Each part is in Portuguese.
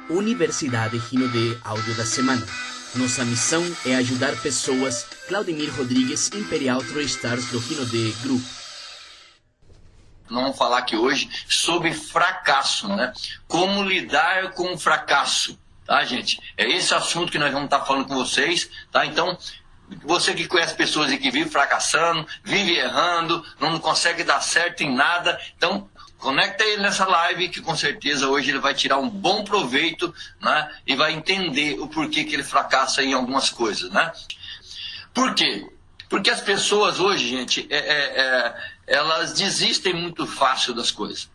Universidade Rinode Áudio da Semana. Nossa missão é ajudar pessoas. Claudemir Rodrigues, Imperial TroyStars do Rinode Group. Nós vamos falar aqui hoje sobre fracasso, né? Como lidar com o fracasso, tá, gente? É esse assunto que nós vamos estar falando com vocês, tá? Então, você que conhece pessoas que vivem fracassando, vive errando, não consegue dar certo em nada, então conecta ele nessa live que com certeza hoje ele vai tirar um bom proveito, né? E vai entender o porquê que ele fracassa em algumas coisas, né? Por quê? Porque as pessoas hoje, gente, elas desistem muito fácil das coisas.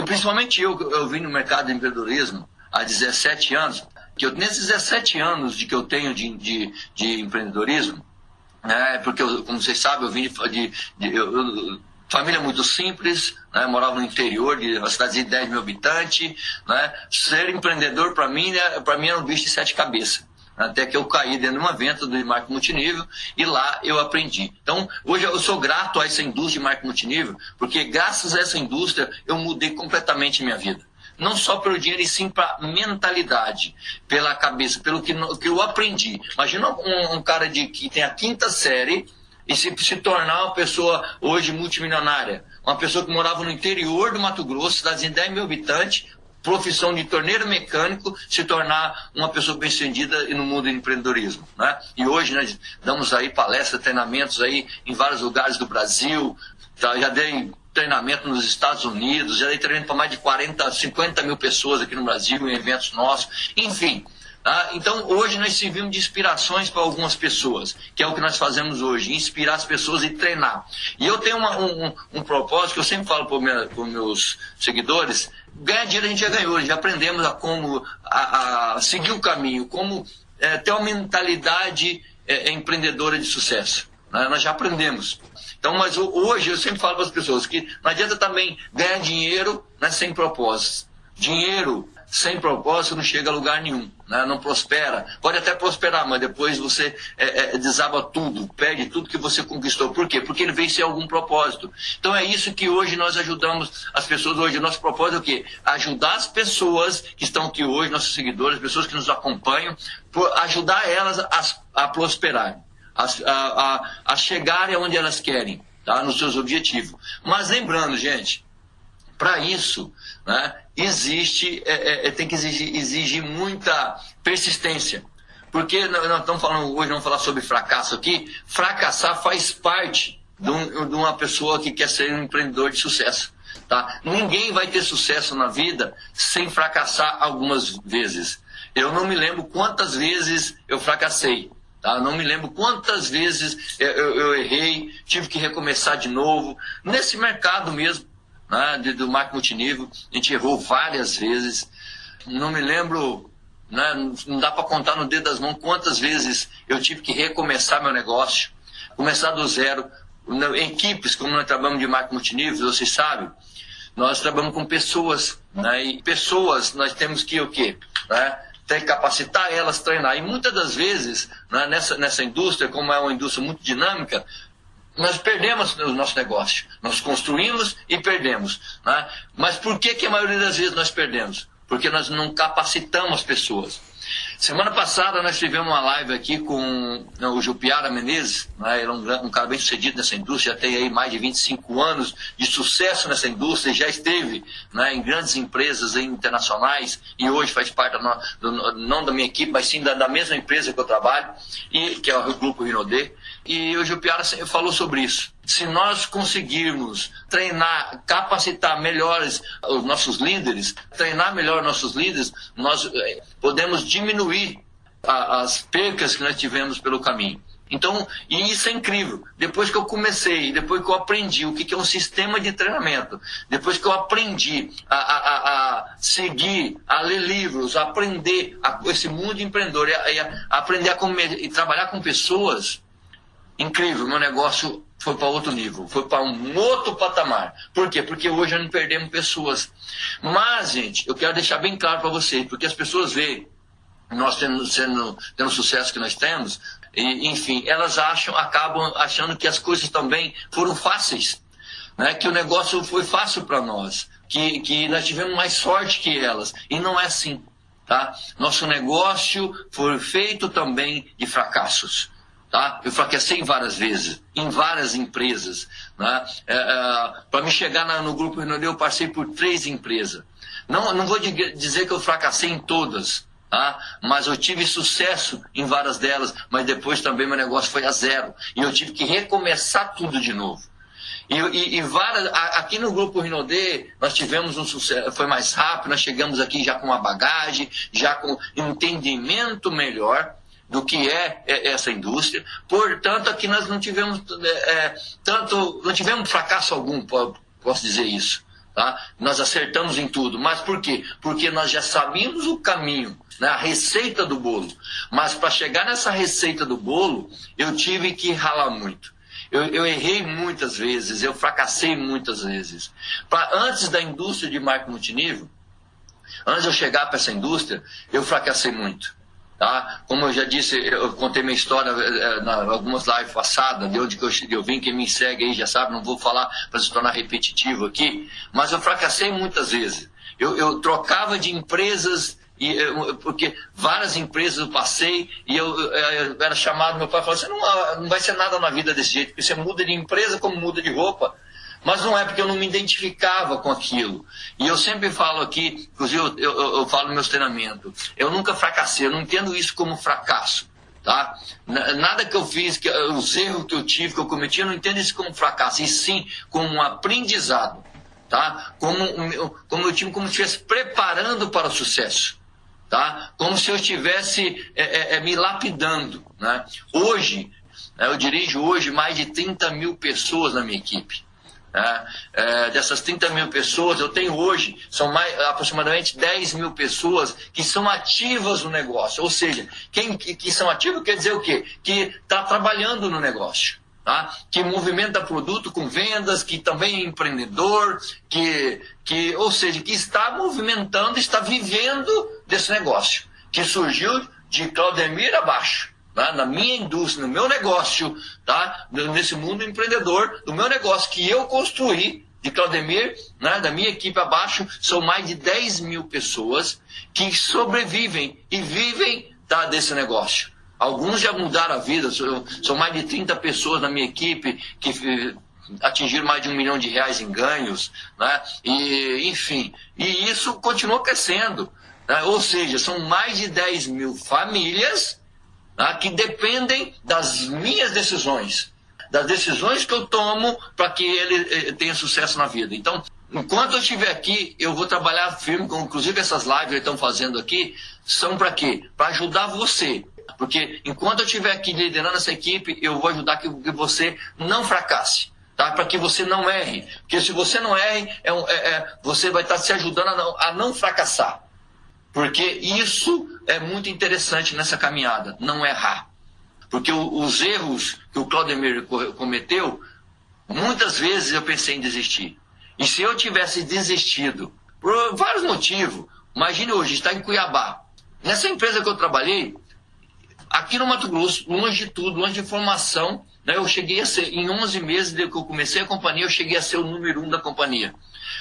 Principalmente eu vim no mercado de empreendedorismo há 17 anos, que nesses 17 anos que eu tenho de empreendedorismo, né, porque, como vocês sabem, eu vim de família muito simples, né, morava no interior de uma cidade de 10 mil habitantes, né, ser empreendedor para mim era um bicho de 7 cabeças. Até que eu caí dentro de uma venda de marketing multinível e lá eu aprendi. Então, hoje eu sou grato a essa indústria de marketing multinível, porque graças a essa indústria eu mudei completamente a minha vida. Não só pelo dinheiro, e sim para mentalidade, pela cabeça, pelo que eu aprendi. Imagina um cara que tem a 5ª série e se tornar uma pessoa hoje multimilionária. Uma pessoa que morava no interior do Mato Grosso, cidade de 10 mil habitantes, profissão de torneiro mecânico, se tornar uma pessoa bem-sucedida no mundo do empreendedorismo, né? E hoje nós damos aí palestras, treinamentos aí em vários lugares do Brasil, já dei treinamento nos Estados Unidos, já dei treinamento para mais de 40, 50 mil pessoas aqui no Brasil, em eventos nossos, enfim. Tá? Então, hoje nós servimos de inspirações para algumas pessoas, que é o que nós fazemos hoje, inspirar as pessoas e treinar. E eu tenho um propósito que eu sempre falo para os meus seguidores: ganhar dinheiro a gente já ganhou, já aprendemos a seguir o caminho, como ter uma mentalidade empreendedora de sucesso. Né? Nós já aprendemos. Então, mas hoje eu sempre falo para as pessoas que não adianta também ganhar dinheiro, né, sem propósito. Dinheiro sem propósito não chega a lugar nenhum, né? Não prospera. Pode até prosperar, mas depois você desaba tudo, perde tudo que você conquistou. Por quê? Porque ele veio sem algum propósito. Então é isso que hoje nós ajudamos as pessoas. Hoje o nosso propósito é o quê? Ajudar as pessoas que estão aqui hoje, nossos seguidores, as pessoas que nos acompanham, ajudar elas a prosperarem, a chegarem aonde elas querem, tá? Nos seus objetivos. Mas lembrando, gente, para isso, né, tem que exigir muita persistência. Porque nós estamos falando hoje, vamos falar sobre fracasso aqui. Fracassar faz parte de uma pessoa que quer ser um empreendedor de sucesso. Tá? Ninguém vai ter sucesso na vida sem fracassar algumas vezes. Eu não me lembro quantas vezes eu fracassei. Tá? Não me lembro quantas vezes eu errei, tive que recomeçar de novo. Nesse mercado mesmo, né, do marketing multinível, a gente errou várias vezes. Não me lembro, né, não dá para contar no dedo das mãos quantas vezes eu tive que recomeçar meu negócio, começar do zero. Em equipes, como nós trabalhamos de marketing multinível, vocês sabem, nós trabalhamos com pessoas, né, e pessoas nós temos que o quê? Né, tem que capacitar elas, treinar. E muitas das vezes, né, nessa indústria, como é uma indústria muito dinâmica, nós perdemos o nosso negócio. Nós construímos e perdemos. Né? Mas por que a maioria das vezes nós perdemos? Porque nós não capacitamos as pessoas. Semana passada nós tivemos uma live aqui com o Jupiara Menezes, né? Ele é um cara bem sucedido nessa indústria, já tem aí mais de 25 anos de sucesso nessa indústria, já esteve, né, em grandes empresas internacionais e hoje faz parte não da minha equipe, mas sim da mesma empresa que eu trabalho, que é o Grupo Rinode. E o Jupiara falou sobre isso. Se nós conseguirmos treinar, capacitar melhores os nossos líderes, treinar melhor nossos líderes, nós podemos diminuir as percas que nós tivemos pelo caminho. Então, e isso é incrível. Depois que eu comecei, depois que eu aprendi o que é um sistema de treinamento, depois que eu aprendi a seguir, a ler livros, a aprender esse mundo empreendedor, a aprender a trabalhar com pessoas, incrível, meu negócio foi para outro nível, foi para um outro patamar. Por quê? Porque hoje nós não perdemos pessoas. Mas, gente, eu quero deixar bem claro para vocês, porque as pessoas veem nós tendo o sucesso que nós temos, e, enfim, elas acabam achando que as coisas também foram fáceis, né? Que o negócio foi fácil para nós, que nós tivemos mais sorte que elas, e não é assim. Tá? Nosso negócio foi feito também de fracassos. Tá? Eu fracassei várias vezes, em várias empresas. Né? Para me chegar no Grupo Renaudet, eu passei por 3 empresas. Não vou dizer que eu fracassei em todas, tá? Mas eu tive sucesso em várias delas, mas depois também meu negócio foi a zero. E eu tive que recomeçar tudo de novo. Aqui no Grupo Renaudet, nós tivemos um sucesso, foi mais rápido, nós chegamos aqui já com uma bagagem, já com entendimento melhor do que é essa indústria. Portanto, aqui nós não tivemos não tivemos fracasso algum, posso dizer isso. Tá? Nós acertamos em tudo. Mas por quê? Porque nós já sabíamos o caminho, né? A receita do bolo. Mas para chegar nessa receita do bolo, eu tive que ralar muito. Eu errei muitas vezes, eu fracassei muitas vezes. Antes da indústria de marketing multinível, antes de eu chegar para essa indústria, eu fracassei muito. Tá? Como eu já disse, eu contei minha história em algumas lives passadas, de onde eu vim, quem me segue aí já sabe, não vou falar para se tornar repetitivo aqui, mas eu fracassei muitas vezes. Eu trocava de empresas, porque várias empresas eu passei, e eu era chamado, meu pai falou, você não vai ser nada na vida desse jeito, porque você muda de empresa como muda de roupa. Mas não é porque eu não me identificava com aquilo. E eu sempre falo aqui, inclusive eu falo no meu treinamento, eu nunca fracassei, eu não entendo isso como fracasso. Tá? Nada que eu fiz, os erros que eu tive, que eu cometi, eu não entendo isso como fracasso, e sim como um aprendizado. Tá? Como eu estivesse preparando para o sucesso. Tá? Como se eu estivesse me lapidando. Né? Hoje, eu dirijo hoje mais de 30 mil pessoas na minha equipe. Dessas 30 mil pessoas, eu tenho hoje, são aproximadamente 10 mil pessoas que são ativas no negócio. Ou seja, que são ativos quer dizer o quê? Que está trabalhando no negócio. Tá? Que movimenta produto com vendas, que também é empreendedor, ou seja, que está movimentando, está vivendo desse negócio, que surgiu de Claudemir abaixo. Tá? Na minha indústria, no meu negócio, tá? Nesse mundo empreendedor, no meu negócio que eu construí, de Claudemir, né? Da minha equipe abaixo, são mais de 10 mil pessoas que sobrevivem e vivem, tá, desse negócio. Alguns já mudaram a vida, são mais de 30 pessoas na minha equipe que atingiram mais de R$1 milhão em ganhos, né? Enfim, e isso continua crescendo. Né? Ou seja, são mais de 10 mil famílias que dependem das minhas decisões, das decisões que eu tomo para que ele tenha sucesso na vida. Então, enquanto eu estiver aqui, eu vou trabalhar firme, inclusive essas lives que estão fazendo aqui, são para quê? Para ajudar você. Porque enquanto eu estiver aqui liderando essa equipe, eu vou ajudar que você não fracasse. Tá? Para que você não erre. Porque se você não erre, você vai estar se ajudando a não fracassar. Porque isso é muito interessante nessa caminhada, não errar. Porque os erros que o Claudemir cometeu, muitas vezes eu pensei em desistir. E se eu tivesse desistido, por vários motivos, imagine hoje, está em Cuiabá. Nessa empresa que eu trabalhei, aqui no Mato Grosso, longe de tudo, longe de informação, né, eu cheguei a ser, em 11 meses desde que eu comecei a companhia, eu cheguei a ser o número 1 da companhia.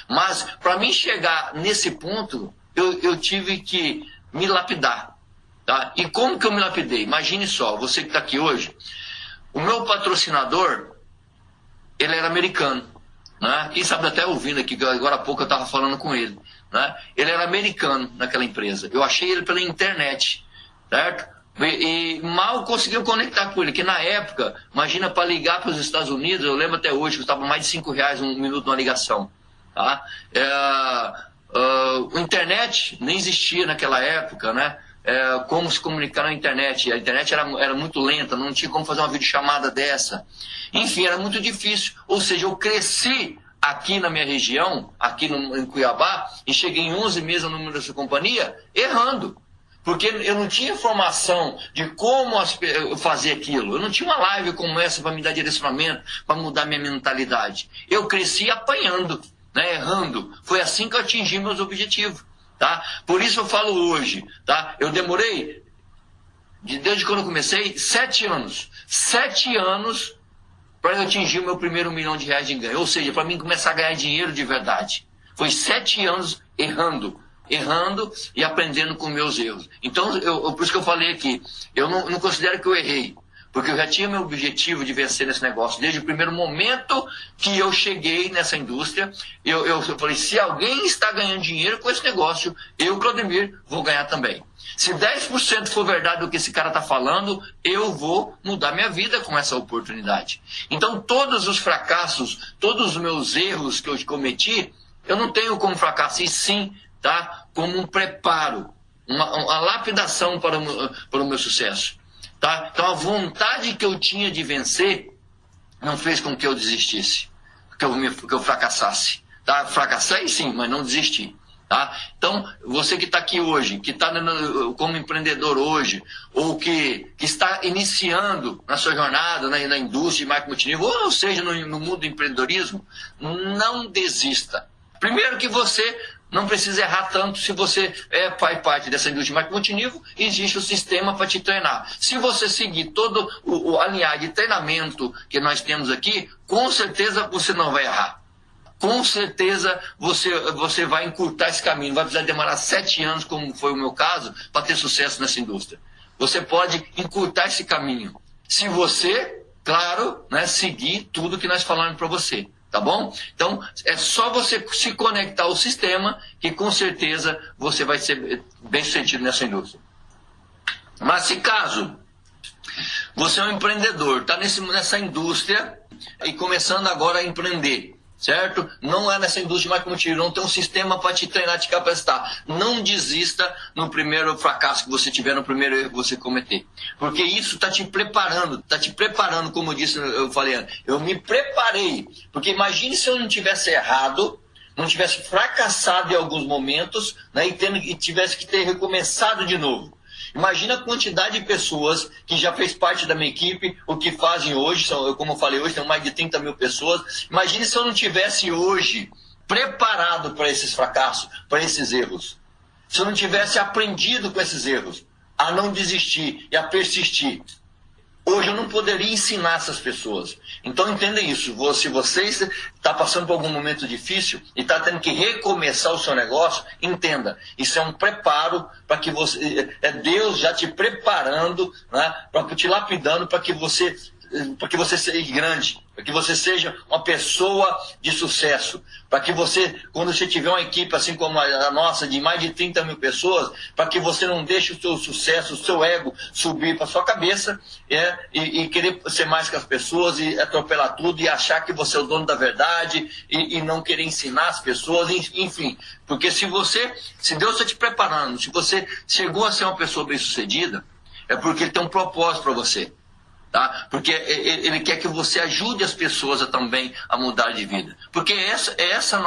Mas, para mim chegar nesse ponto, eu tive que me lapidar. Tá? E como que eu me lapidei? Imagine só, você que está aqui hoje, o meu patrocinador, ele era americano. Né? Quem sabe até ouvindo aqui, agora há pouco eu estava falando com ele. Né? Ele era americano naquela empresa. Eu achei ele pela internet, certo? E mal conseguiu conectar com ele, que na época, imagina, para ligar para os Estados Unidos, eu lembro até hoje, custava mais de R$5 um minuto uma ligação. Tá? A internet nem existia naquela época, né? Como se comunicar na internet. A internet era muito lenta, não tinha como fazer uma videochamada dessa. Enfim, era muito difícil. Ou seja, eu cresci aqui na minha região, aqui em Cuiabá, e cheguei em 11 meses no número dessa companhia, errando. Porque eu não tinha informação de como fazer aquilo. Eu não tinha uma live como essa para me dar direcionamento, para mudar minha mentalidade. Eu cresci apanhando, né, errando. Foi assim que eu atingi meus objetivos. Tá? Por isso eu falo hoje. Tá? Eu demorei, desde quando eu comecei, 7 anos. 7 anos para eu atingir o meu primeiro R$1 milhão de ganho. Ou seja, para mim começar a ganhar dinheiro de verdade. Foi 7 anos errando. errando e aprendendo com meus erros. Então, por isso que eu falei aqui, eu não considero que eu errei, porque eu já tinha meu objetivo de vencer nesse negócio. Desde o primeiro momento que eu cheguei nessa indústria, eu falei, se alguém está ganhando dinheiro com esse negócio, eu, Claudemir, vou ganhar também. Se 10% for verdade do que esse cara está falando, eu vou mudar minha vida com essa oportunidade. Então, todos os fracassos, todos os meus erros que eu cometi, eu não tenho como fracasso, e sim, tá? Como um preparo, uma lapidação para o meu sucesso. Tá? Então a vontade que eu tinha de vencer não fez com que eu desistisse, que eu fracassasse. Tá? Fracassei sim, mas não desisti. Tá? Então, você que está aqui hoje, que está como empreendedor hoje, ou que está iniciando na sua jornada na indústria de marketing multinível, ou seja, no mundo do empreendedorismo, não desista. Primeiro que você não precisa errar tanto se você faz parte dessa indústria de marketing multinível, existe o sistema para te treinar. Se você seguir todo o alinhar de treinamento que nós temos aqui, com certeza você não vai errar. Com certeza você vai encurtar esse caminho. Vai precisar demorar 7 anos, como foi o meu caso, para ter sucesso nessa indústria. Você pode encurtar esse caminho. Se você, claro, né, seguir tudo que nós falamos para você. Tá bom? Então, é só você se conectar ao sistema que com certeza você vai ser bem sucedido nessa indústria. Mas se caso você é um empreendedor, está nessa indústria e começando agora a empreender, certo? Não é nessa indústria de marketing multinível, não tem um sistema para te treinar, te capacitar. Não desista no primeiro fracasso que você tiver, no primeiro erro que você cometer. Porque isso está te preparando, como eu falei antes. Eu me preparei, porque imagine se eu não tivesse errado, não tivesse fracassado em alguns momentos, né, e tivesse que ter recomeçado de novo. Imagina a quantidade de pessoas que já fez parte da minha equipe, o que fazem hoje, como eu falei hoje, tem mais de 30 mil pessoas. Imagine se eu não tivesse hoje preparado para esses fracassos, para esses erros. Se eu não tivesse aprendido com esses erros, a não desistir e a persistir. Hoje eu não poderia ensinar essas pessoas. Então entenda isso. Se você está passando por algum momento difícil e está tendo que recomeçar o seu negócio, entenda. Isso é um preparo para que você... É Deus já te preparando, né, para te lapidando para que você seja grande, para que você seja uma pessoa de sucesso, para que você, quando você tiver uma equipe assim como a nossa, de mais de 30 mil pessoas, para que você não deixe o seu sucesso, o seu ego subir para sua cabeça e querer ser mais que as pessoas e atropelar tudo e achar que você é o dono da verdade e não querer ensinar as pessoas, enfim. Porque se Deus está te preparando, se você chegou a ser uma pessoa bem-sucedida, é porque Ele tem um propósito para você. Tá? Porque ele quer que você ajude as pessoas também a mudar de vida. Porque essa é a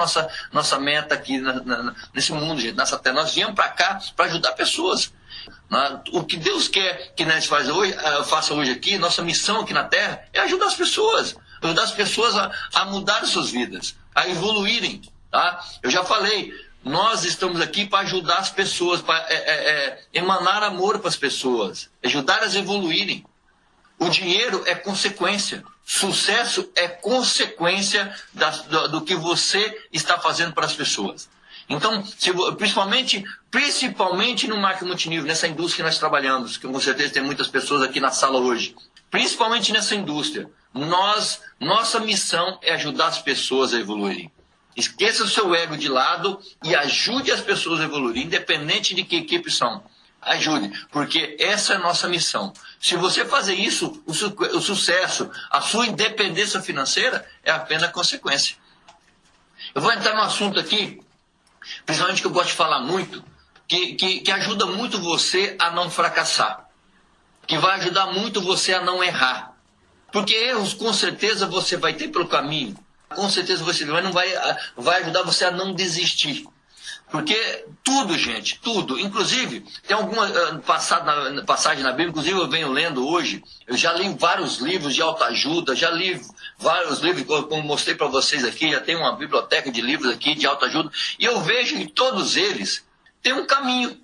nossa meta aqui nesse mundo, gente, nessa terra. Nós viemos para cá para ajudar pessoas. O que Deus quer que nós faça hoje aqui, nossa missão aqui na terra, é ajudar as pessoas. Ajudar as pessoas a mudar as suas vidas, a evoluírem. Tá? Eu já falei, nós estamos aqui para ajudar as pessoas, para emanar amor para as pessoas, ajudar-as a evoluírem. O dinheiro é consequência. Sucesso é consequência do que você está fazendo para as pessoas. Então, principalmente no marketing multinível, nessa indústria que nós trabalhamos, que com certeza tem muitas pessoas aqui na sala hoje, principalmente nessa indústria, nossa missão é ajudar as pessoas a evoluírem. Esqueça o seu ego de lado e ajude as pessoas a evoluírem, independente de que equipe são. Ajude, porque essa é a nossa missão. Se você fazer isso, o sucesso, a sua independência financeira é apenas consequência. Eu vou entrar num assunto aqui, principalmente que eu gosto de falar muito, que ajuda muito você a não fracassar, que vai ajudar muito você a não errar. Porque erros, com certeza, você vai ter pelo caminho. Com certeza você vai ajudar você a não desistir. Porque tudo, gente, tudo. Inclusive, tem alguma passagem na Bíblia, inclusive eu venho lendo hoje, eu já li vários livros de autoajuda, já li vários livros, como mostrei para vocês aqui, já tem uma biblioteca de livros aqui de autoajuda, e eu vejo que todos eles têm um caminho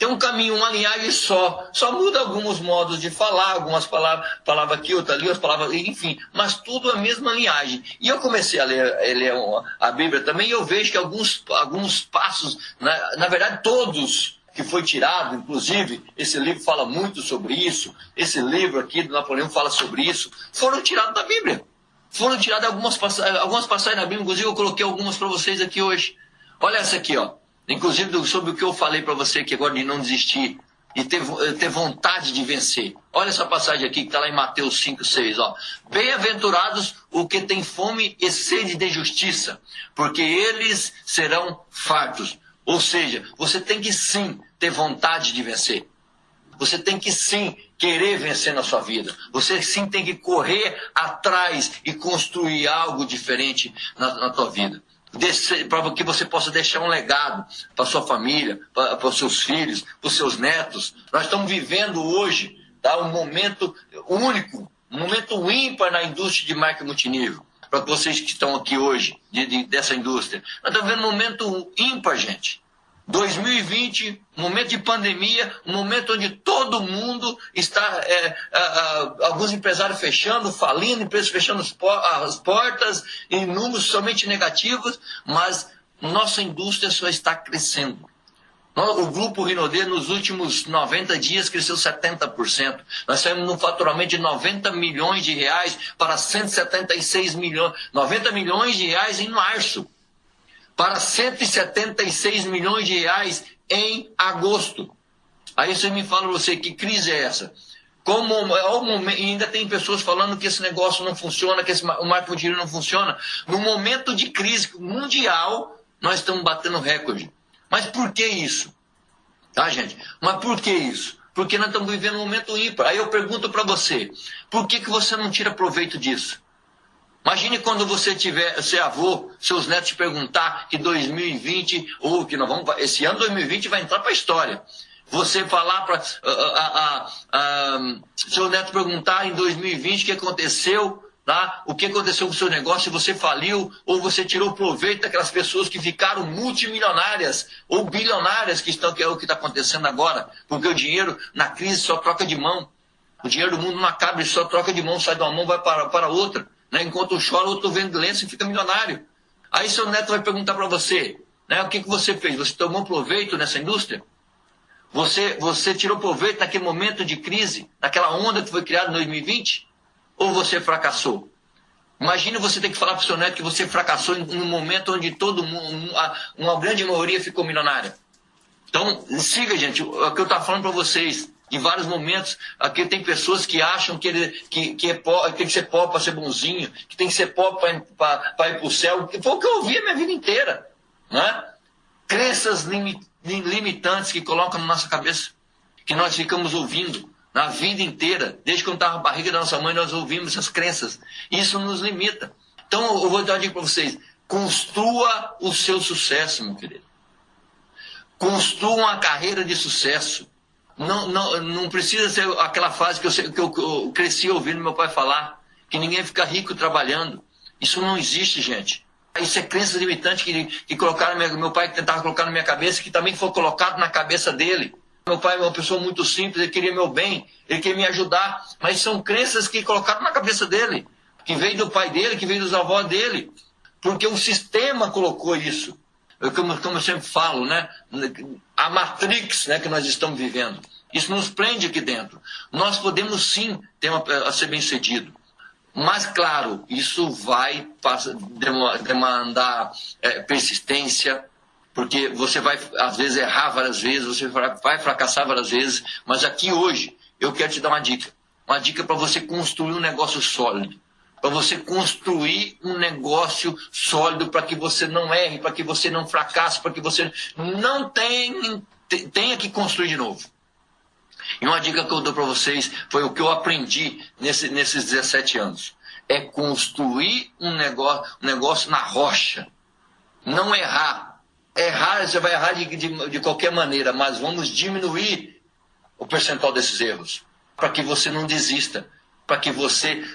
Tem um caminho, uma linhagem só muda alguns modos de falar, algumas palavras aqui, outra ali, as palavras, enfim, mas tudo a mesma linhagem. E eu comecei a ler a Bíblia também, e eu vejo que alguns passos, na verdade todos que foi tirado, inclusive, esse livro fala muito sobre isso, esse livro aqui do Napoleão fala sobre isso, foram tirados da Bíblia. Foram tiradas algumas passagens da Bíblia, inclusive eu coloquei algumas para vocês aqui hoje. Olha essa aqui, ó. Inclusive sobre o que eu falei para você aqui agora de não desistir e ter vontade de vencer. Olha essa passagem aqui que está lá em Mateus 5:6. Bem-aventurados os que têm fome e sede de justiça, porque eles serão fartos. Ou seja, você tem que sim ter vontade de vencer. Você tem que sim querer vencer na sua vida. Você sim tem que correr atrás e construir algo diferente na tua vida. Para que você possa deixar um legado para sua família, para os seus filhos, para os seus netos. Nós estamos vivendo hoje, tá, um momento único, um momento ímpar na indústria de marketing multinível. Para vocês que estão aqui hoje, dessa indústria. Nós estamos vivendo um momento ímpar, gente. 2020, momento de pandemia, um momento onde todo mundo está, alguns empresários fechando, falindo, empresas fechando as portas, em números somente negativos, mas nossa indústria só está crescendo. O grupo Rinodê, nos últimos 90 dias, cresceu 70%. Nós saímos num faturamento de 90 milhões de reais para 176 milhões, 90 milhões de reais em março, para 176 milhões de reais em agosto. Aí você me fala, você, que crise é essa? E ainda tem pessoas falando que esse negócio não funciona, que o marketing multinível não funciona. No momento de crise mundial, nós estamos batendo recorde. Mas por que isso? Tá, gente? Mas por que isso? Porque nós estamos vivendo um momento ímpar. Aí eu pergunto para você, por que você não tira proveito disso? Imagine quando você tiver, ser avô, seus netos te perguntar que 2020, ou que nós vamos, esse ano 2020 vai entrar para a história. Você falar para seu neto perguntar em 2020 o que aconteceu, tá? O que aconteceu com o seu negócio, se você faliu ou você tirou proveito daquelas pessoas que ficaram multimilionárias ou bilionárias, que é o que está acontecendo agora, porque o dinheiro na crise só troca de mão. O dinheiro do mundo não acaba, ele só troca de mão, sai de uma mão, vai para outra. Enquanto chora, o outro vende lenço e fica milionário. Aí seu neto vai perguntar para você, né, o que você fez? Você tomou proveito nessa indústria? Você tirou proveito naquele momento de crise, naquela onda que foi criada em 2020? Ou você fracassou? Imagina você ter que falar para o seu neto que você fracassou num momento onde todo mundo, uma grande maioria ficou milionária. Então, siga, gente, o que eu estou falando para vocês. Em vários momentos, aqui tem pessoas que acham que tem que ser pobre para ser bonzinho, que tem que ser pobre para ir para o céu. Foi o que eu ouvi a minha vida inteira. Né? Crenças limitantes que colocam na nossa cabeça, que nós ficamos ouvindo na vida inteira. Desde quando estava na barriga da nossa mãe, nós ouvimos essas crenças. Isso nos limita. Então, eu vou dar uma dica para vocês. Construa o seu sucesso, meu querido. Construa uma carreira de sucesso. Não precisa ser aquela fase que eu cresci ouvindo meu pai falar, que ninguém fica rico trabalhando. Isso não existe, gente. Isso é crença limitante que colocaram, meu pai tentava colocar na minha cabeça, que também foi colocado na cabeça dele. Meu pai é uma pessoa muito simples, ele queria meu bem, ele queria me ajudar, mas são crenças que colocaram na cabeça dele, que veio do pai dele, que veio dos avós dele, porque o sistema colocou isso. Como eu sempre falo, né? A Matrix, né, que nós estamos vivendo. Isso nos prende aqui dentro. Nós podemos sim a ser bem-sucedido. Mas, claro, isso vai demandar persistência, porque você vai, às vezes, errar várias vezes, você vai fracassar várias vezes. Mas aqui hoje, eu quero te dar uma dica. Uma dica para você construir um negócio sólido. Para você construir um negócio sólido, para que você não erre, para que você não fracasse, para que você não tenha que construir de novo. E uma dica que eu dou para vocês foi o que eu aprendi nesses 17 anos. É construir um negócio na rocha. Não errar. Errar, você vai errar de qualquer maneira, mas vamos diminuir o percentual desses erros. Para que você não desista. Para que você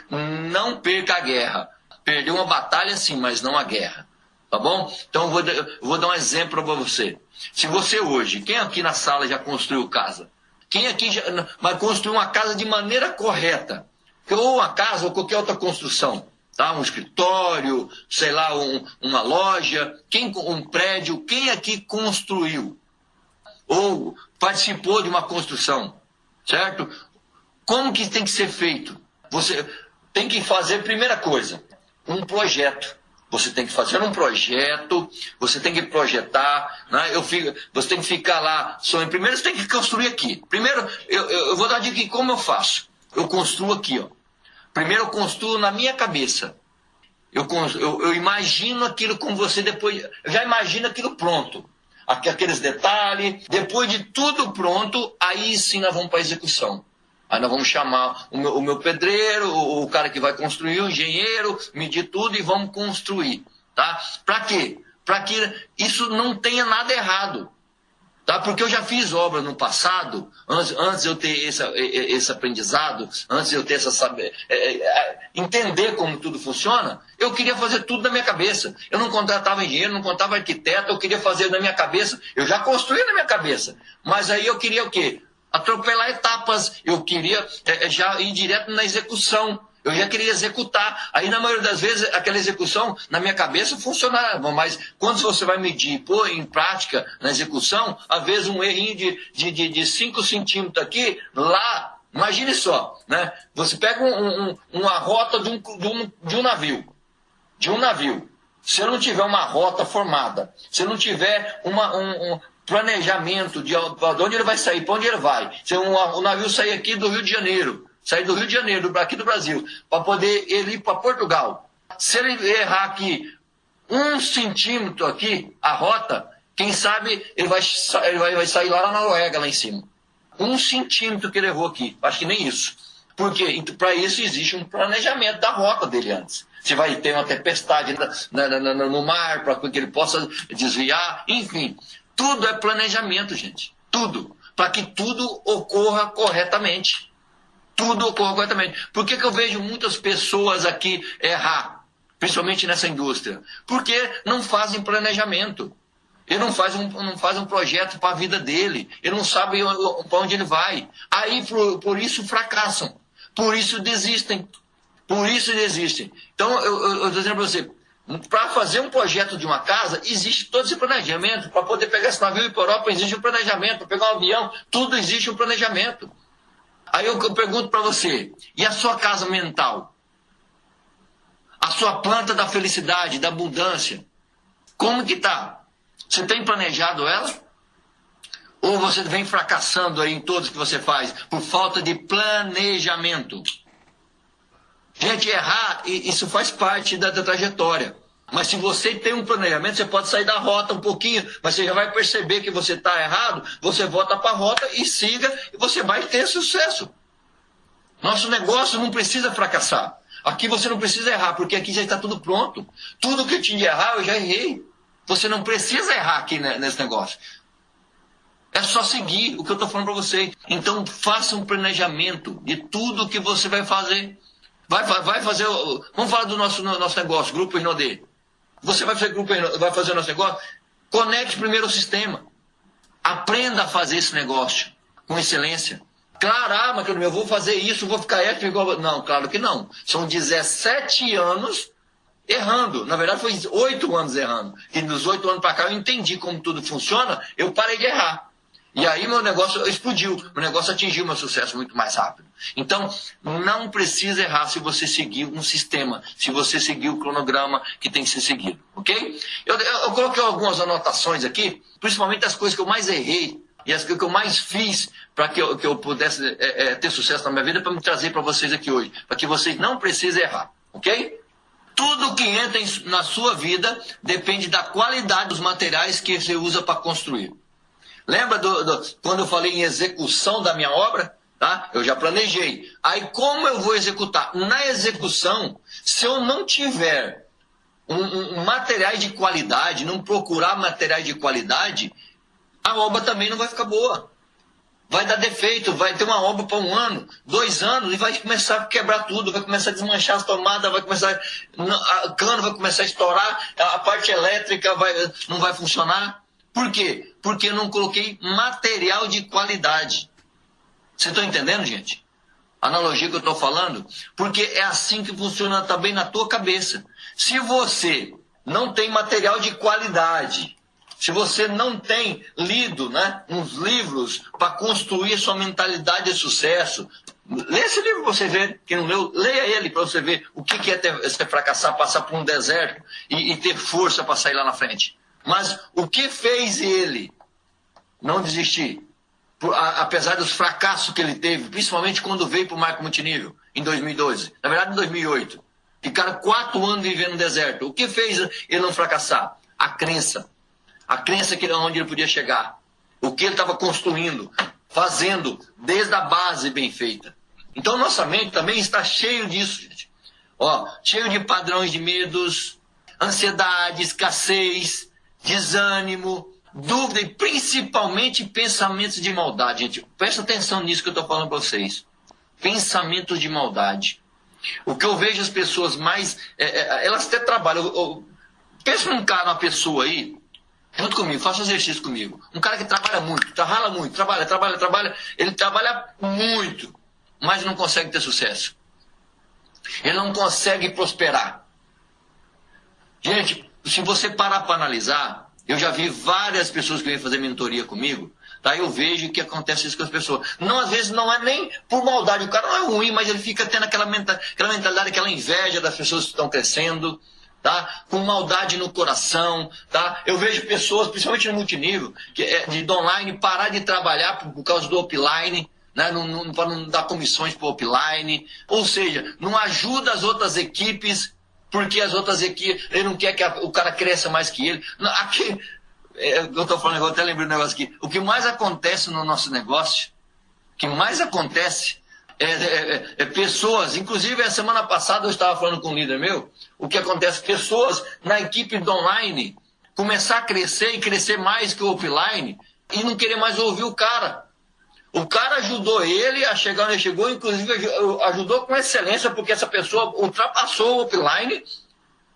não perca a guerra. Perdeu uma batalha sim, mas não a guerra. Tá bom? Então eu vou dar um exemplo para você. Se você hoje, quem aqui na sala já construiu casa? Quem aqui já vai construir uma casa de maneira correta? Ou uma casa ou qualquer outra construção, tá? Um escritório, sei lá, uma loja, um prédio, quem aqui construiu? Ou participou de uma construção, certo? Como que tem que ser feito? Você tem que fazer, primeira coisa, um projeto. Você tem que fazer um projeto, você tem que projetar, né? Você tem que ficar lá sonhando. Primeiro você tem que construir aqui. Primeiro, eu vou dar a dica de como eu faço. Eu construo aqui, ó. Primeiro eu construo na minha cabeça. Eu imagino aquilo com você, depois eu já imagino aquilo pronto. Aqueles detalhes. Depois de tudo pronto, aí sim nós vamos para a execução. Aí nós vamos chamar o meu pedreiro, o cara que vai construir, o engenheiro, medir tudo e vamos construir. Tá? Para quê? Para que isso não tenha nada errado. Tá? Porque eu já fiz obra no passado, antes de eu ter esse aprendizado, antes de eu ter entender como tudo funciona, eu queria fazer tudo na minha cabeça. Eu não contratava engenheiro, não contratava arquiteto, eu queria fazer na minha cabeça. Eu já construía na minha cabeça. Mas aí eu queria o quê? Atropelar etapas. Eu queria já ir direto na execução. Eu já queria executar. Aí, na maioria das vezes, aquela execução, na minha cabeça, funcionava. Mas quando você vai medir, pôr em prática, na execução, às vezes um errinho de 5 centímetros aqui, lá, imagine só, né? Você pega uma rota de um navio. De um navio. Se eu não tiver uma rota formada, se eu não tiver um planejamento de onde ele vai sair, para onde ele vai. Se o navio sair aqui do Rio de Janeiro, sair do Rio de Janeiro, aqui do Brasil, para poder ele ir para Portugal. Se ele errar aqui 1 centímetro aqui, a rota, quem sabe ele vai sair lá na Noruega, lá em cima. 1 centímetro que ele errou aqui. Acho que nem isso. Por quê? Então, para isso existe um planejamento da rota dele antes. Se vai ter uma tempestade no mar, para que ele possa desviar, enfim. Tudo é planejamento, gente. Tudo. Para que tudo ocorra corretamente. Tudo ocorre corretamente. Por que eu vejo muitas pessoas aqui errar, principalmente nessa indústria? Porque não fazem planejamento. Ele não faz um projeto para a vida dele. Ele não sabe para onde ele vai. Aí, por isso, fracassam. Por isso, desistem. Por isso, desistem. Então, eu estou dizendo para você, para fazer um projeto de uma casa, existe todo esse planejamento. Para poder pegar esse navio e ir para a Europa, existe um planejamento. Para pegar um avião, tudo existe um planejamento. Aí eu pergunto para você, e a sua casa mental? A sua planta da felicidade, da abundância? Como que está? Você tem planejado ela? Ou você vem fracassando aí em todos que você faz por falta de planejamento? Gente, errar, isso faz parte da trajetória. Mas se você tem um planejamento, você pode sair da rota um pouquinho, mas você já vai perceber que você está errado, você volta para a rota e siga, e você vai ter sucesso. Nosso negócio não precisa fracassar. Aqui você não precisa errar, porque aqui já está tudo pronto. Tudo que eu tinha de errar, eu já errei. Você não precisa errar aqui nesse negócio. É só seguir o que eu estou falando para vocês. Então, faça um planejamento de tudo que você vai fazer. Vai fazer. Vamos falar do nosso negócio, Grupo Rinodê. Você vai fazer o nosso negócio? Conecte primeiro o sistema. Aprenda a fazer esse negócio com excelência. Claro, mas eu vou fazer isso, vou ficar ético igual. Não, claro que não. São 17 anos errando. Na verdade, foi 8 anos errando. E nos 8 anos para cá eu entendi como tudo funciona, eu parei de errar. E aí meu negócio explodiu, meu negócio atingiu meu sucesso muito mais rápido. Então, não precisa errar se você seguir um sistema, se você seguir o cronograma que tem que ser seguido, ok? Eu coloquei algumas anotações aqui, principalmente as coisas que eu mais errei e as que eu mais fiz para que eu pudesse ter sucesso na minha vida, para me trazer para vocês aqui hoje, para que vocês não precisem errar, ok? Tudo que entra na sua vida depende da qualidade dos materiais que você usa para construir. Lembra quando eu falei em execução da minha obra? Tá? Eu já planejei. Aí como eu vou executar? Na execução, se eu não tiver materiais de qualidade, não procurar materiais de qualidade, a obra também não vai ficar boa. Vai dar defeito, vai ter uma obra para 1 ano, 2 anos, e vai começar a quebrar tudo, vai começar a desmanchar as tomadas, a cano vai começar a estourar, a parte elétrica não vai funcionar. Por quê? Porque eu não coloquei material de qualidade. Vocês estão entendendo, gente? A analogia que eu estou falando? Porque é assim que funciona também na tua cabeça. Se você não tem material de qualidade, se você não tem lido, né, uns livros para construir sua mentalidade de sucesso, lê esse livro para você ver. Quem não leu, leia ele para você ver o que é ser fracassar, passar por um deserto e ter força para sair lá na frente. Mas o que fez ele não desistir? Apesar dos fracassos que ele teve, principalmente quando veio para o marco multinível, em 2012. Na verdade, em 2008. Ficaram 4 anos vivendo no deserto. O que fez ele não fracassar? A crença. A crença que onde ele podia chegar. O que ele estava construindo, fazendo, desde a base bem feita. Então, nossa mente também está cheio disso, gente. Ó, cheio de padrões de medos, ansiedade, escassez, desânimo, dúvida e principalmente pensamentos de maldade, gente. Presta atenção nisso que eu estou falando para vocês. Pensamentos de maldade. O que eu vejo as pessoas mais... elas até trabalham. Pensa num cara, uma pessoa aí, junto comigo, faça um exercício comigo. Um cara que trabalha muito, rala muito, trabalha. Ele trabalha muito, mas não consegue ter sucesso. Ele não consegue prosperar. Gente, se você parar para analisar... Eu já vi várias pessoas que vêm fazer mentoria comigo, tá? Eu vejo que acontece isso com as pessoas. Não, às vezes não é nem por maldade, o cara não é ruim, mas ele fica tendo aquela mentalidade, aquela inveja das pessoas que estão crescendo, tá? Com maldade no coração, tá? Eu vejo pessoas, principalmente no multinível, de online, parar de trabalhar por causa do upline, né? Para não dar comissões para o upline, ou seja, não ajuda as outras equipes, porque as outras equipes, ele não quer que o cara cresça mais que ele. Aqui, eu estou falando, eu até lembrei um negócio aqui. O que mais acontece no nosso negócio, é pessoas, inclusive a semana passada eu estava falando com um líder meu, o que acontece, pessoas na equipe do online começar a crescer e crescer mais que o offline e não querer mais ouvir o cara. O cara ajudou ele a chegar onde ele chegou, inclusive ajudou com excelência, porque essa pessoa ultrapassou o offline,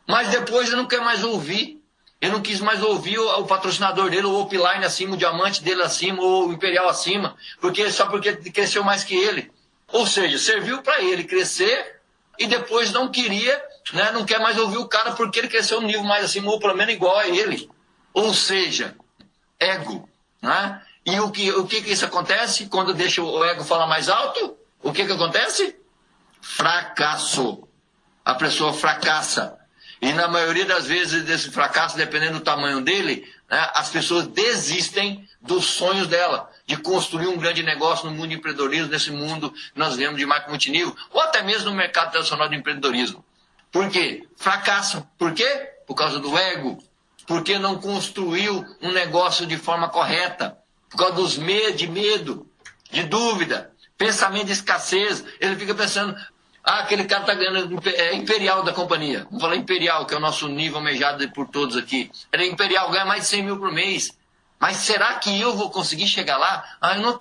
mas depois ele não quer mais ouvir. Ele não quis mais ouvir o patrocinador dele, o offline acima, o diamante dele acima, ou o imperial acima, só porque cresceu mais que ele. Ou seja, serviu para ele crescer e depois não queria, né, não quer mais ouvir o cara porque ele cresceu um nível mais acima, ou pelo menos igual a ele. Ou seja, ego, né? E o que isso acontece quando deixa o ego falar mais alto? O que acontece? Fracasso. A pessoa fracassa. E na maioria das vezes desse fracasso, dependendo do tamanho dele, né, as pessoas desistem dos sonhos dela, de construir um grande negócio no mundo de empreendedorismo, nesse mundo que nós vemos de marca multinível, ou até mesmo no mercado tradicional de empreendedorismo. Por quê? Fracassam. Por quê? Por causa do ego. Porque não construiu um negócio de forma correta. Por causa dos medo, de dúvida, pensamento de escassez. Ele fica pensando, aquele cara está ganhando, é imperial da companhia. Vamos falar imperial, que é o nosso nível almejado por todos aqui. Ele é imperial, ganha mais de 100 mil por mês. Mas será que eu vou conseguir chegar lá?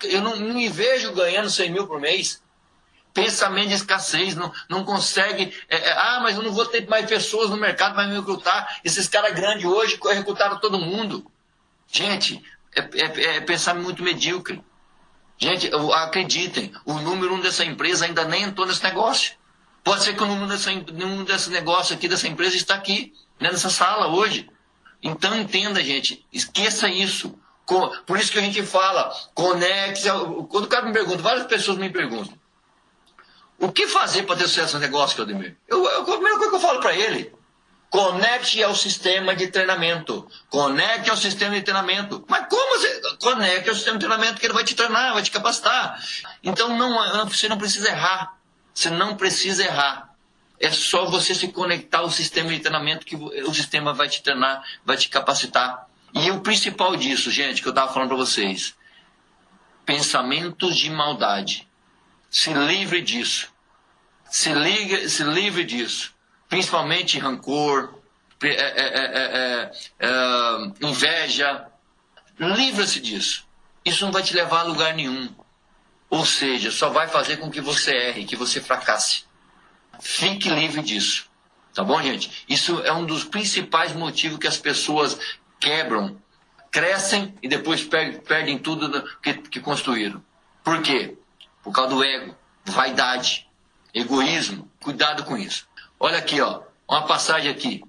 Eu não me vejo ganhando 100 mil por mês. Pensamento de escassez, não consegue. Mas eu não vou ter mais pessoas no mercado para me recrutar. Esses caras grandes hoje recrutaram todo mundo. Gente, é pensar muito medíocre. Gente, acreditem, o número 1 dessa empresa ainda nem entrou nesse negócio. Pode ser que o número desse negócio aqui, dessa empresa, está aqui, né, nessa sala hoje. Então entenda, gente, esqueça isso. Por isso que a gente fala, conecte. Quando o cara me pergunta, várias pessoas me perguntam, o que fazer para ter sucesso no negócio, Claudemir? A primeira coisa que eu falo para ele, conecte ao sistema de treinamento. Conecte ao sistema de treinamento. Mas como você conecte ao sistema de treinamento que ele vai te treinar, vai te capacitar? Então você não precisa errar. Você não precisa errar. É só você se conectar ao sistema de treinamento que o sistema vai te treinar, vai te capacitar. E o principal disso, gente, que eu estava falando para vocês, pensamentos de maldade. Se livre disso. Se livre disso. Principalmente rancor, inveja. Livra-se disso. Isso não vai te levar a lugar nenhum. Ou seja, só vai fazer com que você erre, que você fracasse. Fique livre disso. Tá bom, gente? Isso é um dos principais motivos que as pessoas quebram crescem e depois perdem tudo que construíram. Por quê? Por causa do ego, vaidade, egoísmo. Cuidado com isso. Olha aqui, ó, uma passagem aqui.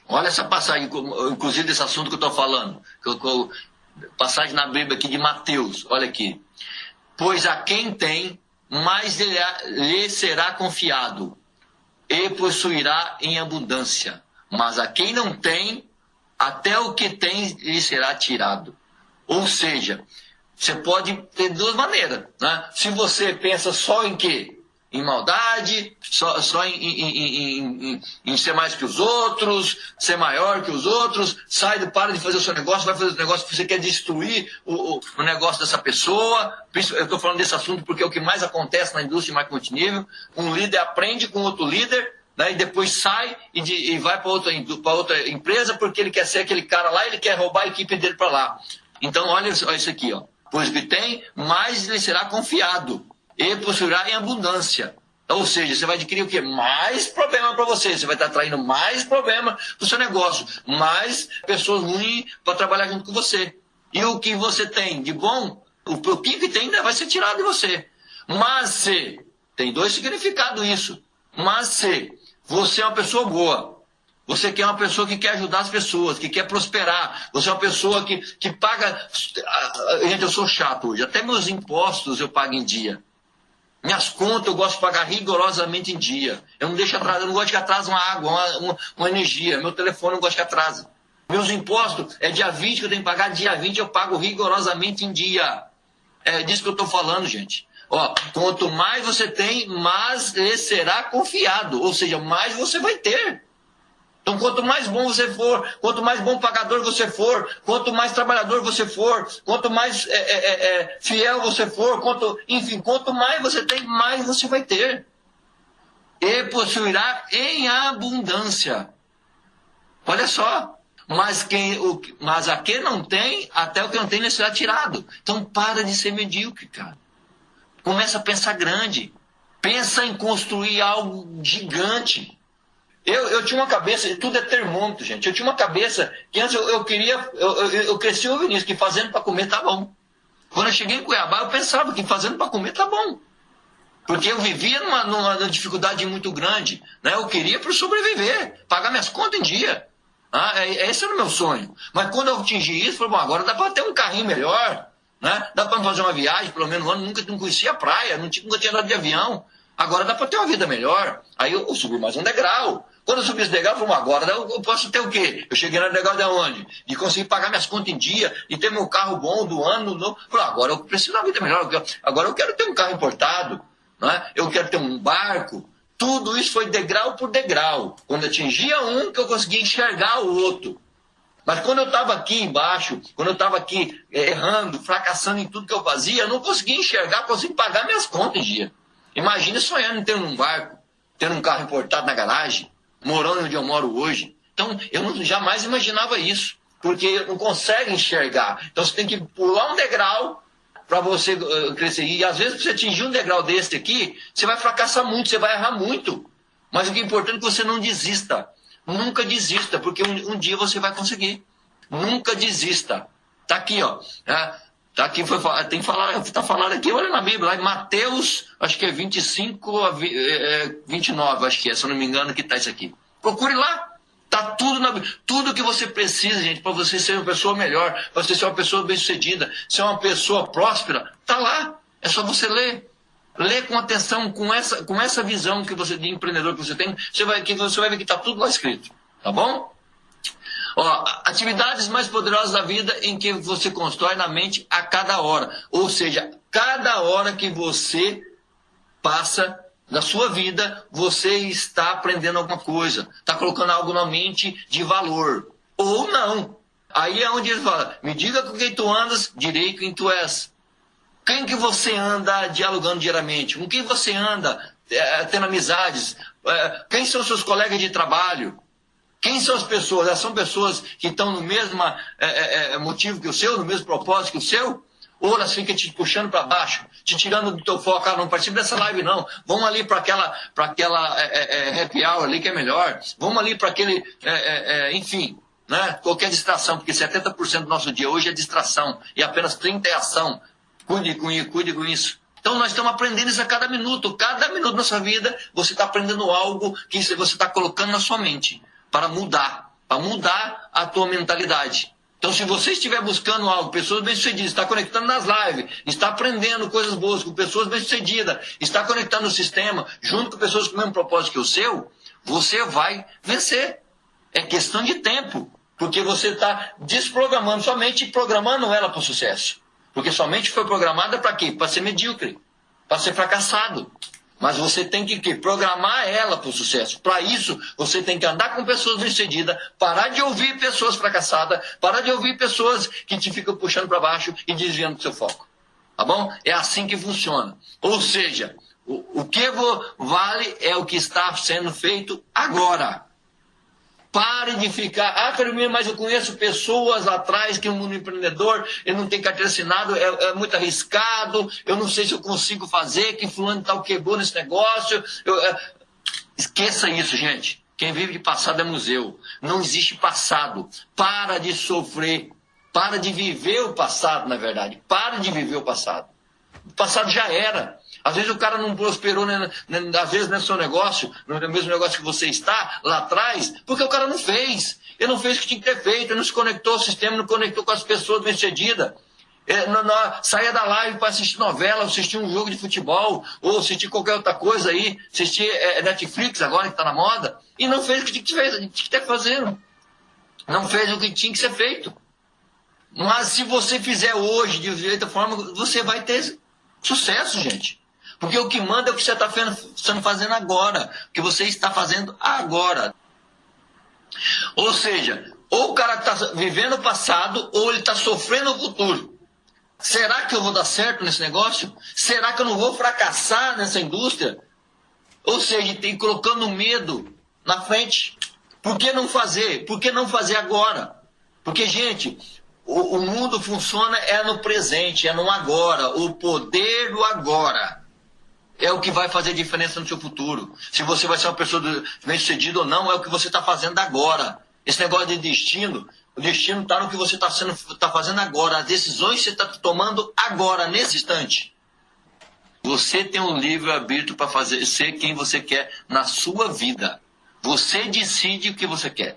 Olha essa passagem, inclusive desse assunto que eu estou falando. Passagem na Bíblia aqui de Mateus. Olha aqui. Pois a quem tem, mais lhe será confiado, e possuirá em abundância. Mas a quem não tem, até o que tem lhe será tirado. Ou seja, você pode ter duas maneiras, né? Se você pensa só em quê? Em maldade, só em ser mais que os outros, ser maior que os outros, para de fazer o seu negócio, vai fazer o negócio porque você quer destruir o negócio dessa pessoa. Eu estou falando desse assunto porque é o que mais acontece na indústria de marketing multinível. Um líder aprende com outro líder, né, e depois sai e vai para outra empresa porque ele quer ser aquele cara lá e ele quer roubar a equipe dele para lá. Então olha isso aqui, ó. Pois o que tem, mais lhe será confiado. E possuirá em abundância. Ou seja, você vai adquirir o quê? Mais problema para você. Você vai estar atraindo mais problema para o seu negócio. Mais pessoas ruins para trabalhar junto com você. E o que você tem de bom, o pouquinho que tem ainda vai ser tirado de você. Mas se, tem dois significados isso. Mas se você é uma pessoa boa, você quer uma pessoa que quer ajudar as pessoas, que quer prosperar, você é uma pessoa que paga... Gente, eu sou chato hoje. Até meus impostos eu pago em dia. Minhas contas eu gosto de pagar rigorosamente em dia. Eu não deixo atrasar, eu não gosto que atrase uma água, uma energia. Meu telefone eu não gosto que atrase. Meus impostos é dia 20 que eu tenho que pagar, dia 20 eu pago rigorosamente em dia. É disso que eu estou falando, gente. Ó, quanto mais você tem, mais lhe será confiado. Ou seja, mais você vai ter. Então, quanto mais bom você for, quanto mais bom pagador você for, quanto mais trabalhador você for, quanto mais fiel você for, quanto mais você tem, mais você vai ter. E possuirá em abundância. Olha só. Mas a quem não tem, até o que não tem lhe será tirado. Então, para de ser medíocre, cara. Começa a pensar grande. Pensa em construir algo gigante. Eu tinha uma cabeça, tudo é termômetro, gente. Eu tinha uma cabeça que antes eu cresci ouvindo isso, que fazendo para comer tá bom. Quando eu cheguei em Cuiabá, eu pensava que fazendo para comer tá bom. Porque eu vivia numa dificuldade muito grande, né? Eu queria para sobreviver, pagar minhas contas em dia. Esse era o meu sonho. Mas quando eu atingi isso, eu falei, bom, agora dá para ter um carrinho melhor, né? Dá para fazer uma viagem, pelo menos um ano, nunca conhecia a praia, nunca tinha andado de avião. Agora dá para ter uma vida melhor. Aí eu subi mais um degrau. Quando eu subi esse degrau, eu falei, agora eu posso ter o quê? Eu cheguei no degrau de onde? De conseguir pagar minhas contas em dia, de ter meu carro bom do ano novo. Eu falei, agora eu preciso de uma vida melhor. Agora eu quero ter um carro importado, né? Eu quero ter um barco. Tudo isso foi degrau por degrau. Quando eu atingia um, que eu conseguia enxergar o outro. Mas quando eu estava aqui embaixo, quando eu estava aqui errando, fracassando em tudo que eu fazia, eu não conseguia enxergar, conseguia pagar minhas contas em dia. Imagina sonhando em ter um barco, ter um carro importado na garagem, morando onde eu moro hoje. Então, eu jamais imaginava isso, porque não consegue enxergar. Então, você tem que pular um degrau para você crescer. E, às vezes, para você atingir um degrau desse aqui, você vai fracassar muito, você vai errar muito. Mas o que é importante é que você não desista. Nunca desista, porque um dia você vai conseguir. Nunca desista. Tá aqui, ó. Tá aqui, tá falando aqui, olha na Bíblia, lá em Mateus, acho que é 25 a 29, acho que é, se eu não me engano, que tá isso aqui. Procure lá. Tá tudo na Bíblia. Tudo que você precisa, gente, para você ser uma pessoa melhor, para você ser uma pessoa bem-sucedida, ser uma pessoa próspera, tá lá. É só você ler. Lê com atenção, com essa visão que você, de empreendedor que você tem, você vai ver que tá tudo lá escrito. Tá bom? Ó, atividades mais poderosas da vida em que você constrói na mente a cada hora. Ou seja, cada hora que você passa na sua vida, você está aprendendo alguma coisa. Está colocando algo na mente de valor. Ou não. Aí é onde ele fala, me diga com quem tu andas, direi quem tu és. Quem que você anda dialogando diariamente? Com quem você anda tendo amizades? Quem são seus colegas de trabalho? Quem são as pessoas? Elas são pessoas que estão no mesmo motivo que o seu, no mesmo propósito que o seu? Ou elas ficam te puxando para baixo, te tirando do teu foco? Não participa dessa live não. Vamos ali para aquela happy hour ali que é melhor. Vamos ali para aquele, enfim. né? Qualquer distração, porque 70% do nosso dia hoje é distração e apenas 30% é ação. Cuide com isso. Então nós estamos aprendendo isso a cada minuto da nossa vida, você está aprendendo algo que você está colocando na sua mente para mudar a tua mentalidade. Então se você estiver buscando algo, pessoas bem-sucedidas, está conectando nas lives, está aprendendo coisas boas com pessoas bem-sucedidas, está conectando no sistema, junto com pessoas com o mesmo propósito que o seu, você vai vencer. É questão de tempo, porque você está desprogramando sua mente e programando ela para o sucesso. Porque sua mente foi programada para quê? Para ser medíocre, para ser fracassado. Mas você tem que programar ela para o sucesso. Para isso, você tem que andar com pessoas bem-sucedidas, parar de ouvir pessoas fracassadas, parar de ouvir pessoas que te ficam puxando para baixo e desviando do seu foco. Tá bom? É assim que funciona. Ou seja, o que vale é o que está sendo feito agora. Pare de ficar, Carolina, mas eu conheço pessoas lá atrás que o mundo empreendedor, ele não tem carteira assinada, é muito arriscado, eu não sei se eu consigo fazer, que fulano tal quebrou nesse negócio. Esqueça isso, gente. Quem vive de passado é museu. Não existe passado. Para de sofrer. Para de viver o passado, na verdade. Para de viver o passado. O passado já era. Às vezes o cara não prosperou, às vezes não é seu negócio, no mesmo negócio que você está lá atrás, porque o cara não fez. Ele não fez o que tinha que ter feito, ele não se conectou ao sistema, não conectou com as pessoas bem-sucedidas. Saia da live para assistir novela, assistir um jogo de futebol, ou assistir qualquer outra coisa aí, assistir Netflix agora que está na moda, e não fez o que tinha que ter fazendo. Não fez o que tinha que ser feito. Mas se você fizer hoje de jeito forma, você vai ter sucesso, gente. Porque o que manda é o que você está fazendo agora. O que você está fazendo agora. Ou seja, ou o cara está vivendo o passado, ou ele está sofrendo o futuro. Será que eu vou dar certo nesse negócio? Será que eu não vou fracassar nessa indústria? Ou seja, tem colocando medo na frente. Por que não fazer? Por que não fazer agora? Porque, gente, o mundo funciona no presente, no agora. O poder do agora é o que vai fazer diferença no seu futuro. Se você vai ser uma pessoa bem-sucedida ou não, é o que você está fazendo agora. Esse negócio de destino, o destino está no que você está fazendo agora. As decisões que você está tomando agora, nesse instante. Você tem um livre-arbítrio para ser quem você quer na sua vida. Você decide o que você quer.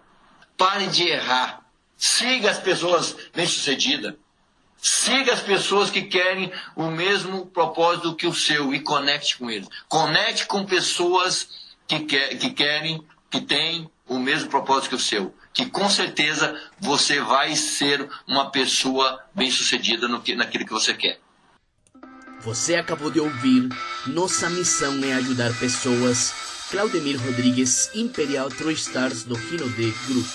Pare de errar. Siga as pessoas bem-sucedidas. Siga as pessoas que querem o mesmo propósito que o seu e conecte com eles. Conecte com pessoas que têm o mesmo propósito que o seu. Que com certeza você vai ser uma pessoa bem-sucedida naquilo que você quer. Você acabou de ouvir Nossa Missão é Ajudar Pessoas, Claudemir Rodrigues, Imperial True Stars do Rinode Group.